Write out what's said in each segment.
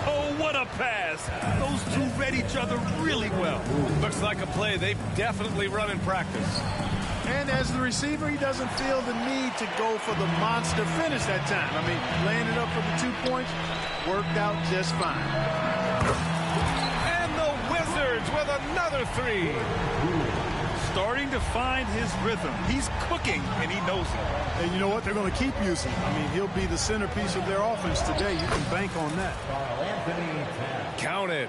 Oh, what a pass. Those two read each other really well. Looks like a play they've definitely run in practice. And as the receiver, he doesn't feel the need to go for the monster finish that time. I mean, laying it up for the 2 points worked out just fine. And the Wizards with another three. Starting to find his rhythm. He's cooking, and he knows it. And you know what? They're going to keep using him. I mean, he'll be the centerpiece of their offense today. You can bank on that. Count it.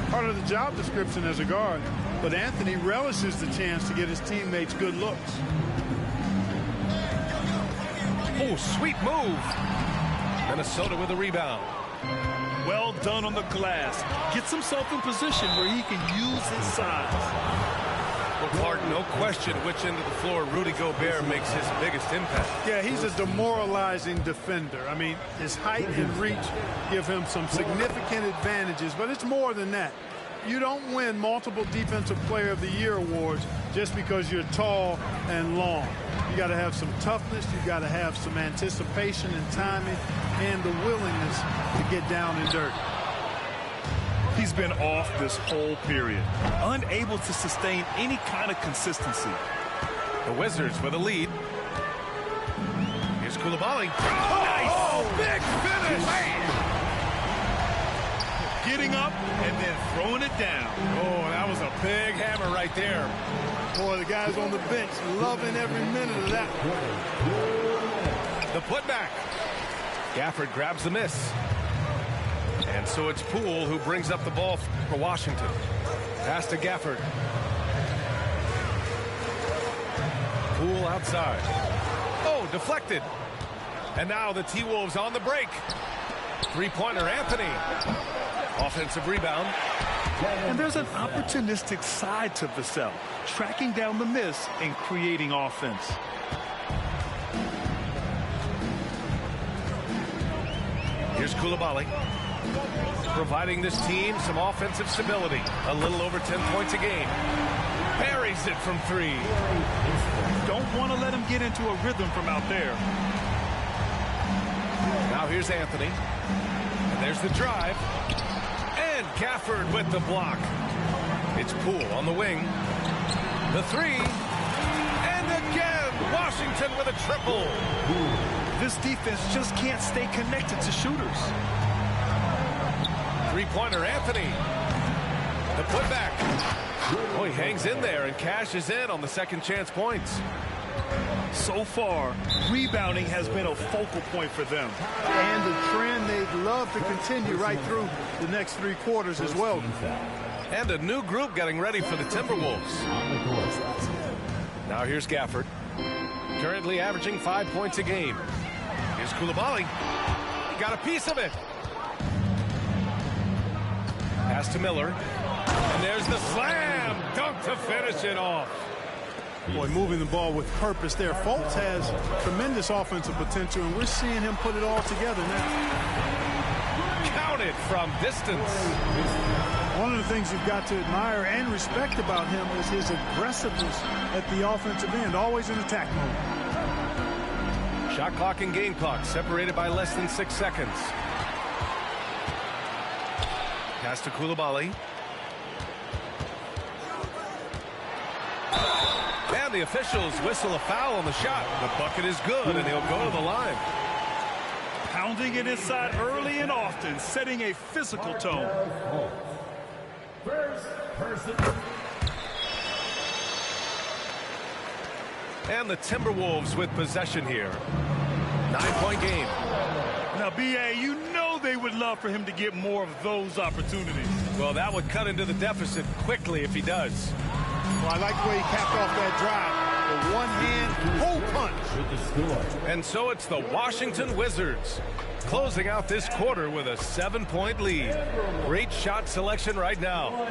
Part of the job description as a guard, but Anthony relishes the chance to get his teammates good looks. Oh, sweet move. Minnesota with a rebound. Well done on the glass. Gets himself in position where he can use his size. Well, Clark, no question which end of the floor Rudy Gobert makes his biggest impact. Yeah, he's a demoralizing defender. I mean, his height and reach give him some significant advantages, but it's more than that. You don't win multiple Defensive Player of the Year awards just because you're tall and long. You got to have some toughness, you got to have some anticipation and timing, and the willingness to get down and dirty. He's been off this whole period, unable to sustain any kind of consistency. The Wizards with a lead. Here's Coulibaly. Oh, nice! Oh, big finish! Man. Getting up and then throwing it down. Oh, that was a big hammer right there. Boy, the guys on the bench loving every minute of that. The putback. Gafford grabs the miss. And so it's Poole who brings up the ball for Washington. Pass to Gafford. Poole outside. Oh, deflected. And now the T-Wolves on the break. Three-pointer, Anthony. Offensive rebound. And there's an opportunistic side to Vassell, tracking down the miss and creating offense. Here's Coulibaly. Providing this team some offensive stability. A little over 10 points a game. Buries it from three. Don't want to let him get into a rhythm from out there. Now here's Anthony. And there's the drive. And Gafford with the block. It's Poole on the wing. The three. And again, Washington with a triple. This defense just can't stay connected to shooters. Three-pointer, Anthony. The putback. Oh, he hangs in there and cashes in on the second chance points. So far, rebounding has been a focal point for them. And the trend they'd love to continue right through the next 3 quarters as well. And a new group getting ready for the Timberwolves. Now here's Gafford. Currently averaging 5 points a game. Here's Coulibaly. He got a piece of it. Pass to Miller. And there's the slam dunk to finish it off. Boy, moving the ball with purpose there. Fultz has tremendous offensive potential, and we're seeing him put it all together now. Counted from distance. One of the things you've got to admire and respect about him is his aggressiveness at the offensive end, always in attack mode. Shot clock and game clock separated by less than 6 seconds. Pass to Coulibaly. And the officials whistle a foul on the shot. The bucket is good, and he'll go to the line. Pounding it inside early and often, setting a physical tone. First person. And the Timberwolves with possession here. 9-point game. Now, B.A., you know they would love for him to get more of those opportunities. Well, that would cut into the deficit quickly if he does. Well, I like the way he capped off that drive. The one-hand hole punch. And so it's the Washington Wizards closing out this quarter with a 7-point lead. Great shot selection right now.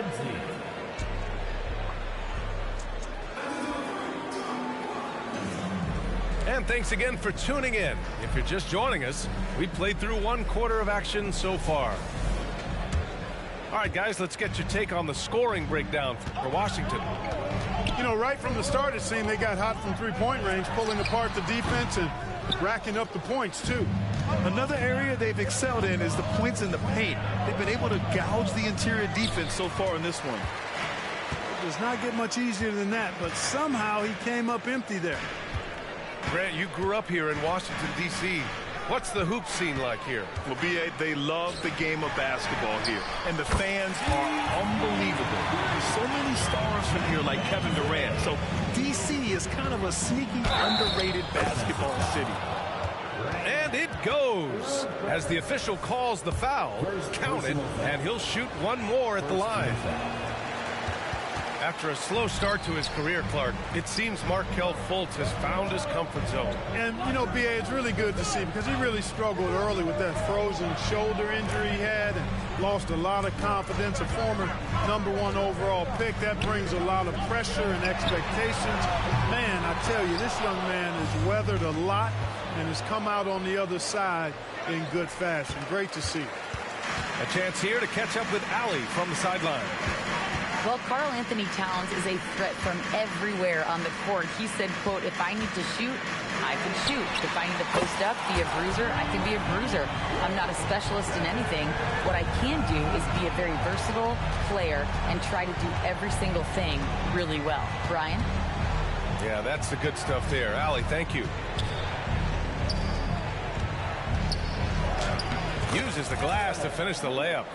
And thanks again for tuning in. If you're just joining us, we played through 1 quarter of action so far. All right, guys, let's get your take on the scoring breakdown for Washington. You know, right from the start, it seemed they got hot from three-point range, pulling apart the defense and racking up the points, too. Another area they've excelled in is the points in the paint. They've been able to gouge the interior defense so far in this one. It does not get much easier than that, but somehow he came up empty there. Grant, you grew up here in Washington, D.C. What's the hoop scene like here? Well, B.A., they love the game of basketball here, and the fans are unbelievable. There's so many stars from here like Kevin Durant. So D.C. is kind of a sneaky, underrated basketball city. And it goes as the official calls the foul. Count it, and he'll shoot one more at the line. After a slow start to his career, Clark, it seems Markelle Fultz has found his comfort zone. And, you know, B.A., it's really good to see because he really struggled early with that frozen shoulder injury he had and lost a lot of confidence. A former #1 overall pick, that brings a lot of pressure and expectations. Man, I tell you, this young man has weathered a lot and has come out on the other side in good fashion. Great to see. A chance here to catch up with Allie from the sideline. Well, Karl Anthony Towns is a threat from everywhere on the court. He said, quote, if I need to shoot, I can shoot. If I need to post up, be a bruiser, I can be a bruiser. I'm not a specialist in anything. What I can do is be a very versatile player and try to do every single thing really well. Brian? Yeah, that's the good stuff there. Allie, thank you. Uses the glass to finish the layup.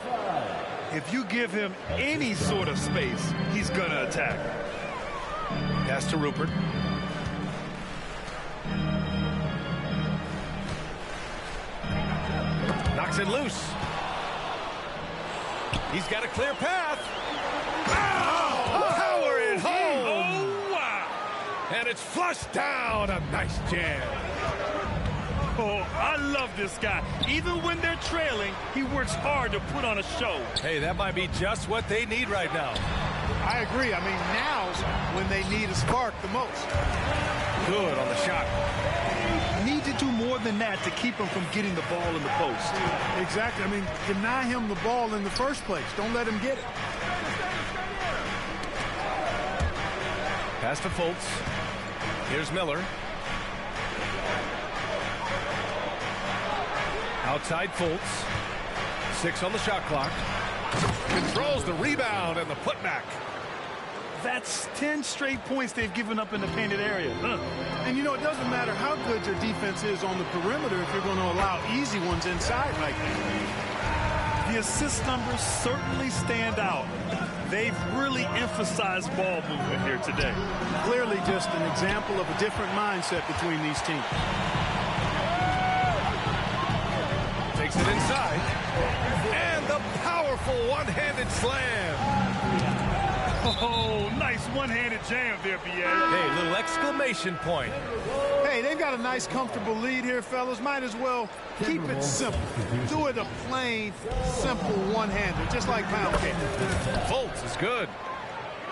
If you give him any sort of space, he's going to attack. Pass to Rupert. Knocks it loose. He's got a clear path. Oh, power it home. Oh, wow. And it's flushed down. A nice jam. Oh, I love this guy. Even when they're trailing, he works hard to put on a show. Hey, that might be just what they need right now. I agree. I mean, now's when they need a spark the most. Good on the shot. Need to do more than that to keep him from getting the ball in the post. Exactly. I mean, deny him the ball in the first place. Don't let him get it. Pass to Fultz. Here's Miller. Outside Fultz. 6 on the shot clock. Controls the rebound and the putback. That's 10 straight points they've given up in the painted area. And, you know, it doesn't matter how good your defense is on the perimeter if you're going to allow easy ones inside like that. The assist numbers certainly stand out. They've really emphasized ball movement here today. Clearly just an example of a different mindset between these teams. Takes it inside. And the powerful one-handed slam. Oh, nice one-handed jam there, B.A. Hey, little exclamation point. Hey, they've got a nice, comfortable lead here, fellas. Might as well keep it simple. Do it a plain, simple one-hander, just like pound cake. Fultz is good.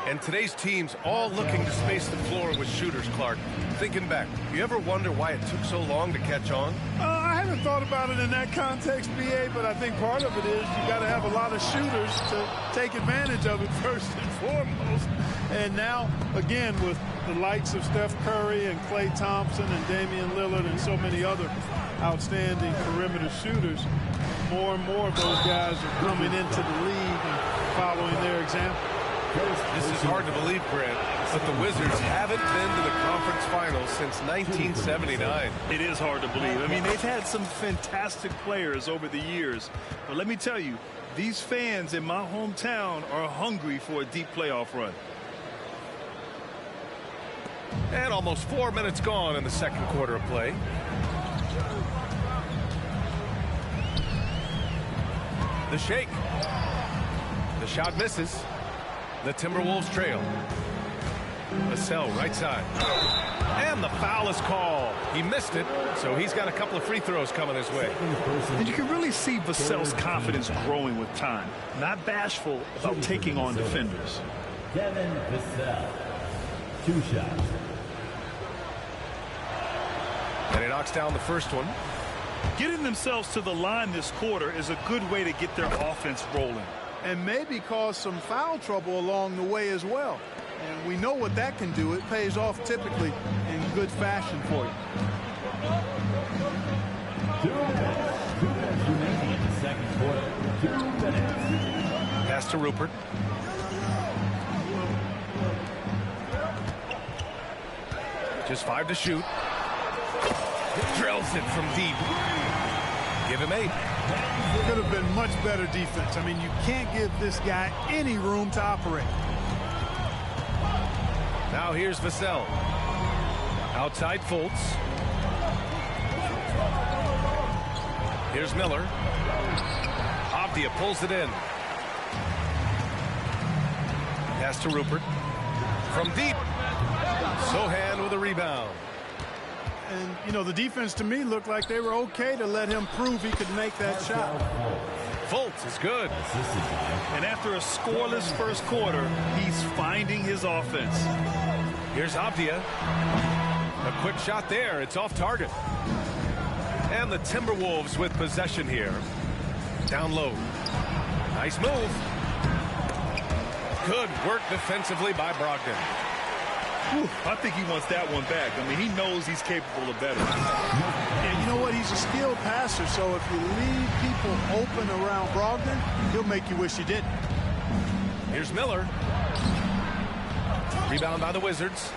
And today's team's all looking to space the floor with shooters, Clark. Thinking back, you ever wonder why it took so long to catch on? I haven't thought about it in that context, B.A., but I think part of it is you got to have a lot of shooters to take advantage of it first and foremost. And now, again, with the likes of Steph Curry and Klay Thompson and Damian Lillard and so many other outstanding perimeter shooters, more and more of those guys are coming into the league and following their example. This is hard to believe, Grant, but the Wizards haven't been to the conference finals since 1979. It is hard to believe. I mean, they've had some fantastic players over the years. But let me tell you, these fans in my hometown are hungry for a deep playoff run. And almost 4 minutes gone in the second quarter of play. The shake. The shot misses. The Timberwolves trail. Vassell right side. And the foul is called. He missed it, so he's got a couple of free throws coming his way. And you can really see Vassell's confidence growing with time. Not bashful about taking on defenders. Devin Vassell. 2 shots. And he knocks down the first one. Getting themselves to the line this quarter is a good way to get their offense rolling. And maybe cause some foul trouble along the way as well. And we know what that can do. It pays off typically in good fashion for you. 2 minutes. 2 minutes remaining in the second quarter. 2 minutes. Pass to Rupert. Just 5 to shoot. Drills it from deep. Give him 8. Could have been much better defense. I mean, you can't give this guy any room to operate. Now here's Vassell. Outside Fultz. Here's Miller. Avdia pulls it in. Pass to Rupert. From deep. Sohan with a rebound. And, you know, the defense to me looked like they were okay to let him prove he could make that shot. Fultz is good. And after a scoreless first quarter, he's finding his offense. Here's Avdia. A quick shot there. It's off target. And the Timberwolves with possession here. Down low. Nice move. Good work defensively by Brogdon. Whew, I think he wants that one back. I mean, he knows he's capable of better. And you know what? He's a skilled passer, so if you leave people open around Brogdon, he'll make you wish you didn't. Here's Miller. Rebound by the Wizards.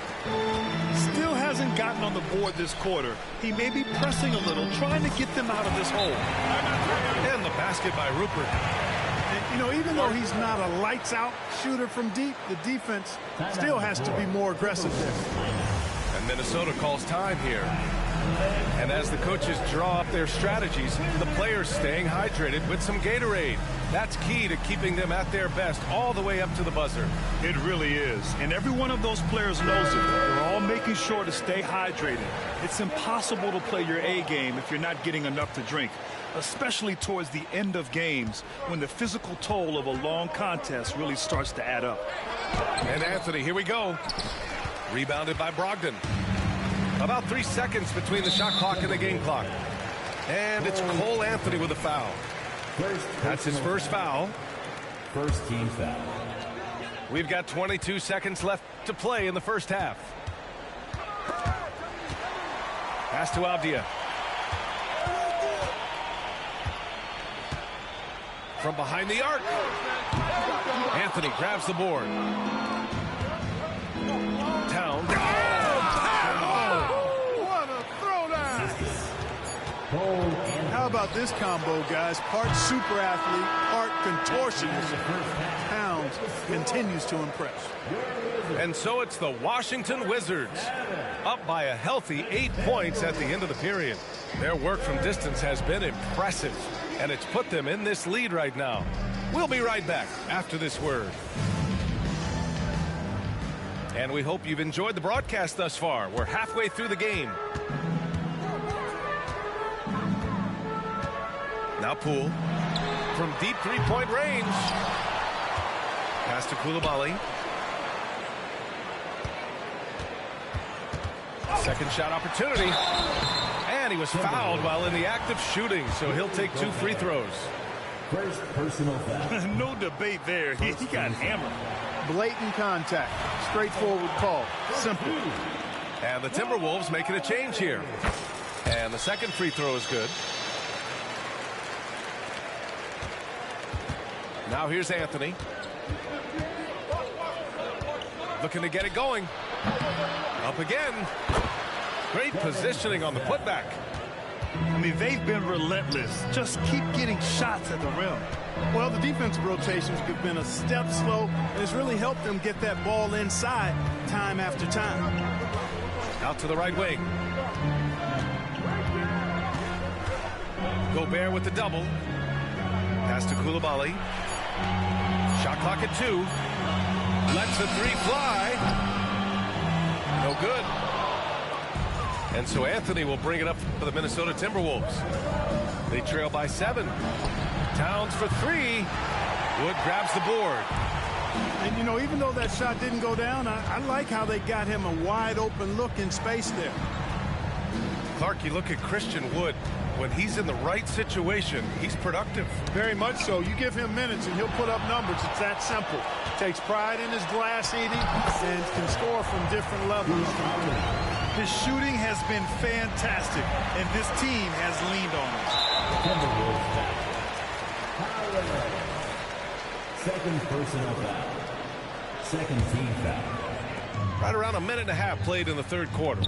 Still hasn't gotten on the board this quarter. He may be pressing a little, trying to get them out of this hole. And the basket by Rupert. And, you know, even though he's not a lights-out shooter from deep, the defense still has to be more aggressive there. And Minnesota calls time here. And as the coaches draw up their strategies, the players staying hydrated with some Gatorade. That's key to keeping them at their best all the way up to the buzzer. It really is. And every one of those players knows it. They're all making sure to stay hydrated. It's impossible to play your A game if you're not getting enough to drink, especially towards the end of games when the physical toll of a long contest really starts to add up. And Anthony, here we go. Rebounded by Brogdon. About 3 seconds between the shot clock and the game clock. And it's Cole Anthony with a foul. That's his first foul. First team foul. We've got 22 seconds left to play in the first half. Pass to Avdia. From behind the arc. Anthony grabs the board. Towns. What a throwdown! How about this combo, guys? Part super athlete, part contortionist. Towns continues to impress. And so it's the Washington Wizards, up by a healthy 8 points at the end of the period. Their work from distance has been impressive, and it's put them in this lead right now. We'll be right back after this word. And we hope you've enjoyed the broadcast thus far. We're halfway through the game. Now Poole from deep three-point range. Pass to Coulibaly. Second shot opportunity. And he was fouled while in the act of shooting, so he'll take 2 free throws. First personal foul. No debate there. He got hammered. Blatant contact. Straightforward call. Simple. And the Timberwolves making a change here. And the second free throw is good. Now here's Anthony. Looking to get it going. Up again. Great positioning on the putback. I mean, they've been relentless. Just keep getting shots at the rim. Well, the defensive rotations have been a step slow, and it's really helped them get that ball inside time after time. Out to the right wing. Gobert with the double. Pass to Coulibaly. Shot clock at 2. Lets the 3 fly. No good. And so Anthony will bring it up for the Minnesota Timberwolves. They trail by 7. Towns for 3. Wood grabs the board. And, you know, even though that shot didn't go down, I like how they got him a wide open look in space there. Clark, you look at Christian Wood. When he's in the right situation, he's productive. Very much so. You give him minutes and he'll put up numbers. It's that simple. Takes pride in his glass eating and can score from different levels. His shooting has been fantastic, and this team has leaned on him. Timberwolves foul. Second personal foul. Second team foul. Right around a minute and a half played in the third quarter.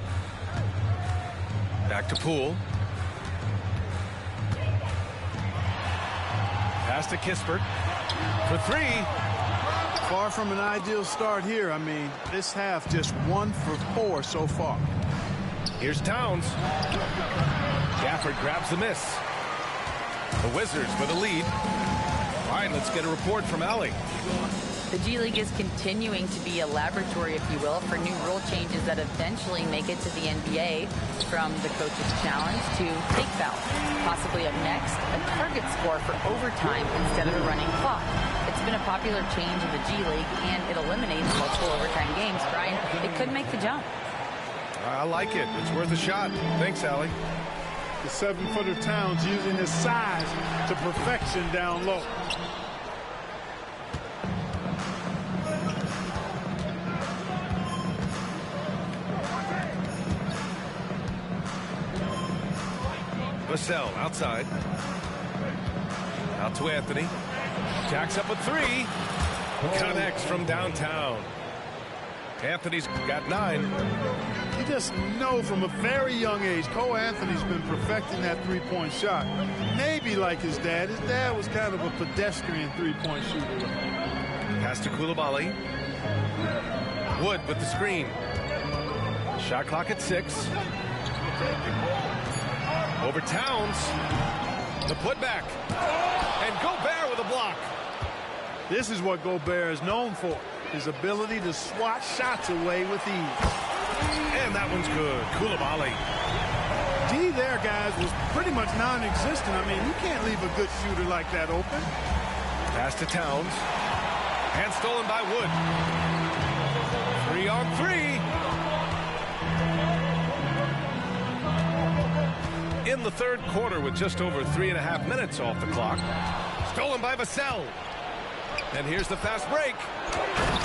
Back to Poole. Pass to Kispert for three. Far from an ideal start here. I mean, this half just 1 for 4 so far. Here's Towns. Gafford grabs the miss. The Wizards with a lead. All right, let's get a report from Allie. The G League is continuing to be a laboratory, if you will, for new rule changes that eventually make it to the NBA, from the coach's challenge to take foul. Possibly up next, a target score for overtime instead of a running clock. It's been a popular change in the G League, and it eliminates multiple overtime games. Brian, it could make the jump. I like it. It's worth a shot. Thanks, Allie. The 7-footer Towns using his size to perfection down low. Vassell outside. Out to Anthony. Jacks up a three. Connects from downtown. Anthony's got 9. You just know from a very young age, Cole Anthony's been perfecting that three-point shot. Maybe like his dad. His dad was kind of a pedestrian three-point shooter. Pass to Coulibaly. Wood with the screen. Shot clock at 6. Over Towns. The putback. And Gobert with a block. This is what Gobert is known for. His ability to swat shots away with ease. And that one's good. Coulibaly. D there, guys, was pretty much non-existent. I mean, you can't leave a good shooter like that open. Pass to Towns. And stolen by Wood. 3 on 3. In the third quarter with just over 3.5 minutes off the clock. Stolen by Vassell. And here's the fast break.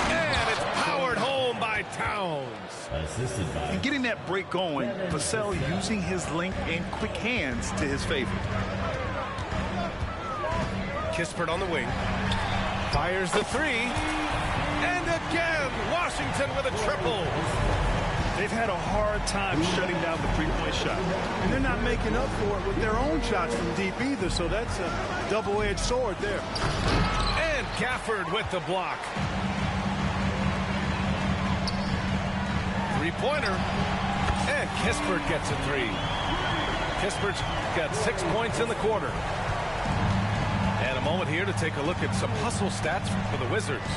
And it's powered home by Towns. Assisted by. And getting that break going, Vassell using his length and quick hands to his favor. Kispert on the wing. Fires the 3. And again, Washington with a triple. They've had a hard time shutting down the three-point shot. And they're not making up for it with their own shots from deep either, so that's a double-edged sword there. And Gafford with the block. Three-pointer. And Kispert gets a 3. Kispert's got 6 points in the quarter. And a moment here to take a look at some hustle stats for the Wizards.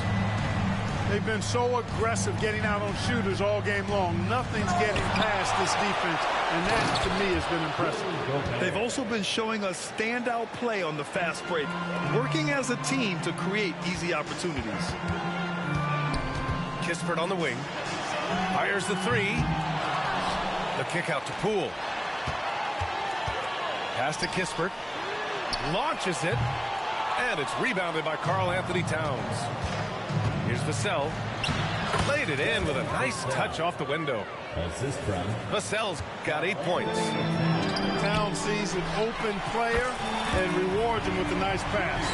They've been so aggressive getting out on shooters all game long. Nothing's getting past this defense, and that, to me, has been impressive. They've also been showing us standout play on the fast break, working as a team to create easy opportunities. Kispert on the wing. Fires the 3. The kick out to Poole. Pass to Kispert. Launches it. And it's rebounded by Karl-Anthony Towns. Here's Vassell. Laid it in with a nice touch off the window. Assist from. Vassell's got 8 points. Towns sees an open player and rewards him with a nice pass.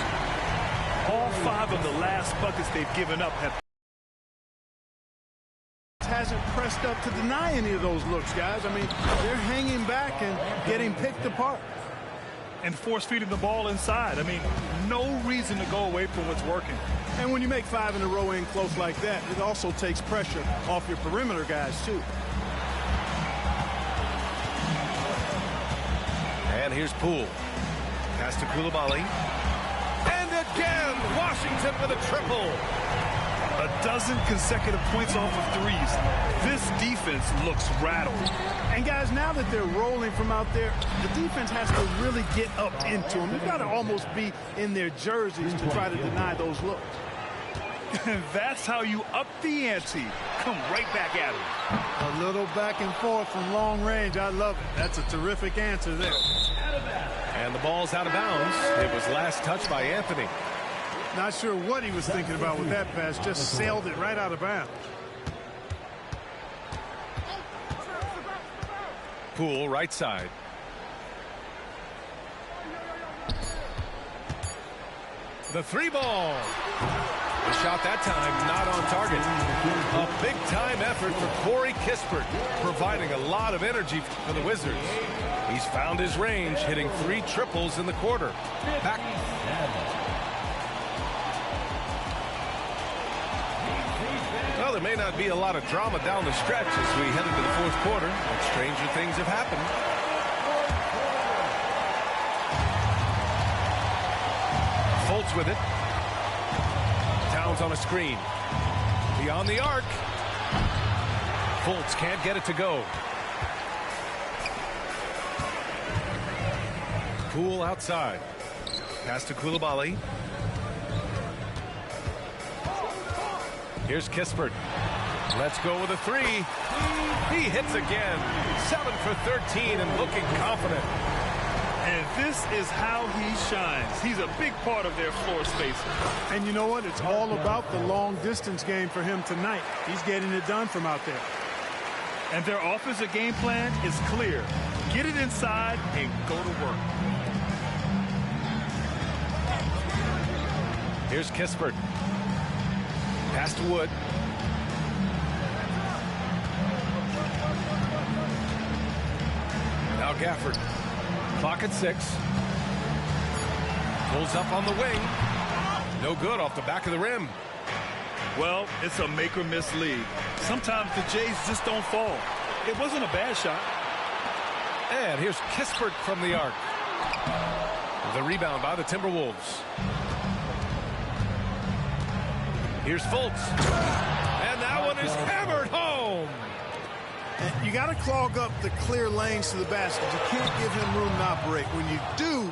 All 5 of the last buckets they've given up have Hasn't pressed up to deny any of those looks, guys. I mean, they're hanging back and getting picked apart. and force-feeding the ball inside. I mean, no reason to go away from what's working. And when you make 5 in a row in close like that, it also takes pressure off your perimeter guys, too. And here's Poole. Pass to Coulibaly. And again, Washington with a triple. A dozen consecutive points off of threes. This defense looks rattled. And guys, now that they're rolling from out there, the defense has to really get up into them. They've got to almost be in their jerseys to try to deny those looks. And that's how you up the ante. Come right back at him. A little back and forth from long range. I love it. That's a terrific answer there. And the ball's out of bounds. It was last touched by Anthony. Not sure what he was thinking about with that pass. Just sailed it right out of bounds. Poole, right side. The three ball. The shot that time not on target. A big-time effort for Corey Kispert, providing a lot of energy for the Wizards. He's found his range, hitting 3 triples in the quarter. Back. Well, there may not be a lot of drama down the stretch as we head into the fourth quarter, but stranger things have happened. Fultz with it. Towns on a screen. Beyond the arc. Fultz can't get it to go. Poole outside. Pass to Coulibaly. Here's Kispert. Let's go with a 3. He hits again. 7 for 13 and looking confident. And this is how he shines. He's a big part of their floor spacing. And you know what? It's all about the long distance game for him tonight. He's getting it done from out there. And their offensive game plan is clear. Get it inside and go to work. Here's Kispert. Pass to Wood. Now Gafford. Clock at 6. Pulls up on the wing. No good off the back of the rim. Well, it's a make or miss league. Sometimes the Jays just don't fall. It wasn't a bad shot. And here's Kispert from the arc. The rebound by the Timberwolves. Here's Fultz. And that one is hammered home. And you got to clog up the clear lanes to the basket. You can't give him room to operate. When you do,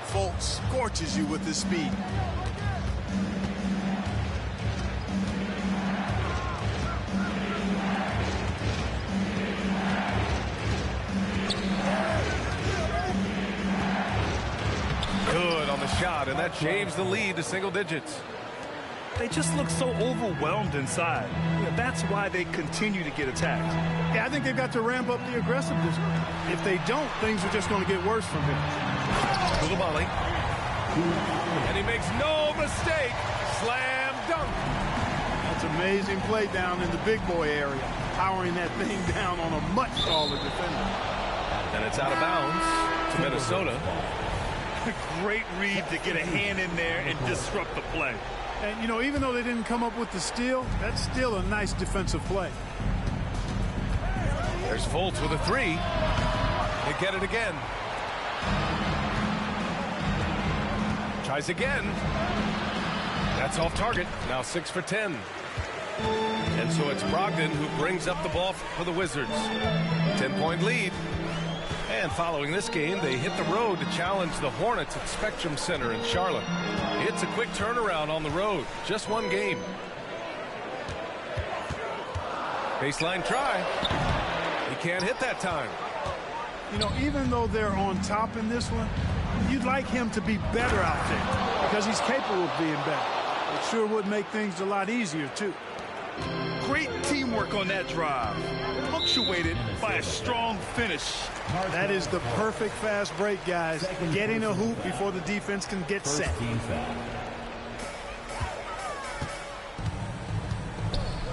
Fultz scorches you with his speed. Good on the shot, and that shaves the lead to single digits. They just look so overwhelmed inside. Yeah, that's why they continue to get attacked. Yeah, I think they've got to ramp up the aggressiveness. If they don't, things are just going to get worse from him. Coulibaly. And he makes no mistake. Slam dunk. That's amazing play down in the big boy area. Powering that thing down on a much taller defender. And it's out of bounds to Minnesota. Great read to get a hand in there and disrupt the play. And, you know, even though they didn't come up with the steal, that's still a nice defensive play. There's Fultz with a 3. They get it again. Tries again. That's off target. Now 6 for 10. And so it's Brogdon who brings up the ball for the Wizards. 10-point lead. And following this game, they hit the road to challenge the Hornets at Spectrum Center in Charlotte. It's a quick turnaround on the road. Just one game. Baseline try. He can't hit that time. You know, even though they're on top in this one, you'd like him to be better out there because he's capable of being better. It sure would make things a lot easier, too. Great teamwork on that drive. Punctuated by a strong finish. That is the perfect fast break, guys. Getting a hoop before the defense can get set.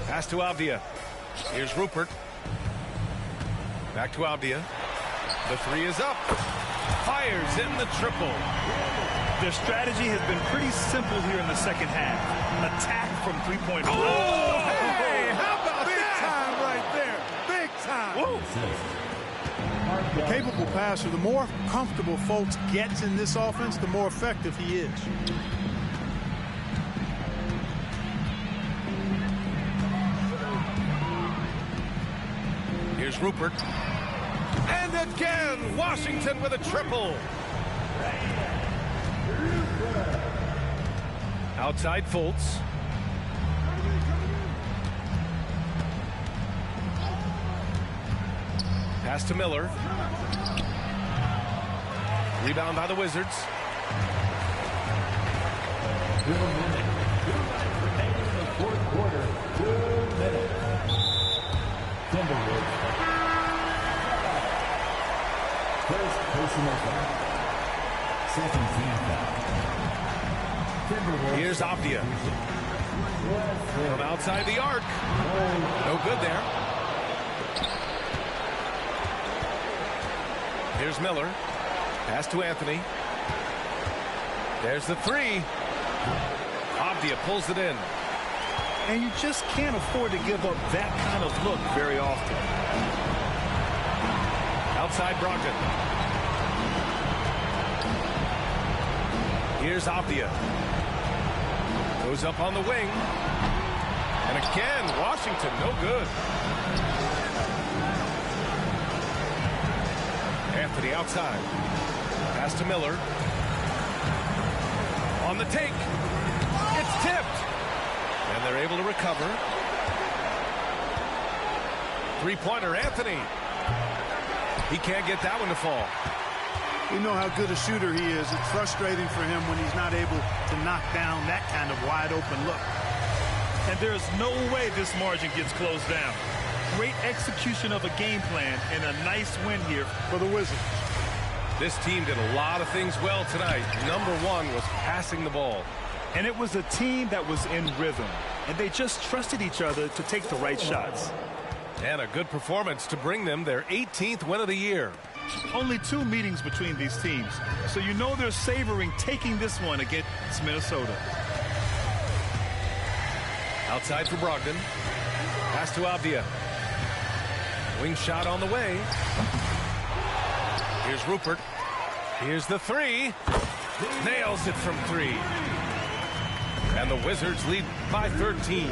Pass to Avdia. Here's Rupert. Back to Avdia. The 3 is up. Fires in the triple. Their strategy has been pretty simple here in the second half. Attack from three-point line. Oh, hey, how about Big that? time right there. Big time. Whoa. The capable passer, the more comfortable Fultz gets in this offense, the more effective he is. Here's Rupert. And again, Washington with a triple. Outside Fultz. Pass to Miller. Rebound by the Wizards. 2 minutes. Remaining in the fourth quarter. 2 minutes. Timberwolves. First personal foul. Second team foul. Timberwolves. Here's Avdia. From outside the arc. No good there. Here's Miller. Pass to Anthony. There's the three. Avdia pulls it in. And you just can't afford to give up that kind of look very often. Outside Brogdon. Here's Avdia. Goes up on the wing. And again, Washington, no good. Anthony outside. Pass to Miller. On the take. It's tipped. And they're able to recover. Three-pointer, Anthony. He can't get that one to fall. We know how good a shooter he is. It's frustrating for him when he's not able to knock down that kind of wide-open look. And there's no way this margin gets closed down. Great execution of a game plan and a nice win here For the Wizards. This team did a lot of things well tonight. Number one was passing the ball. And it was a team that was in rhythm. And they just trusted each other to take the right shots. And a good performance to bring them their 18th win of the year. Only 2 meetings between these teams. So you know they're savoring taking this one against Minnesota. Outside for Brogdon. Pass to Avdia. Wing shot on the way. Here's Rupert. Here's the three. Nails it from 3. And the Wizards lead by 13.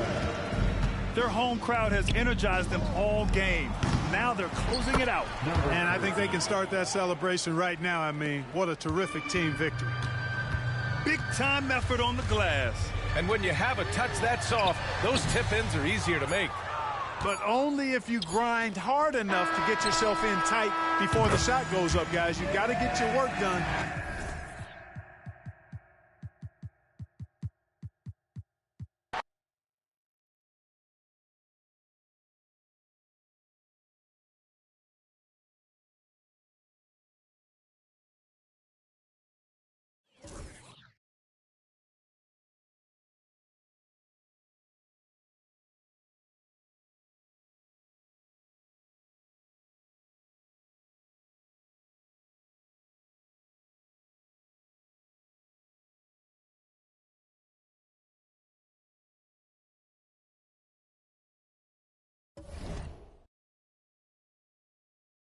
Their home crowd has energized them all game. Now they're closing it out. And I think they can start that celebration right now. I mean, what a terrific team victory. Big time effort on the glass. And when you have a touch that soft, those tip-ins are easier to make. But only if you grind hard enough to get yourself in tight before the shot goes up, guys. You've got to get your work done.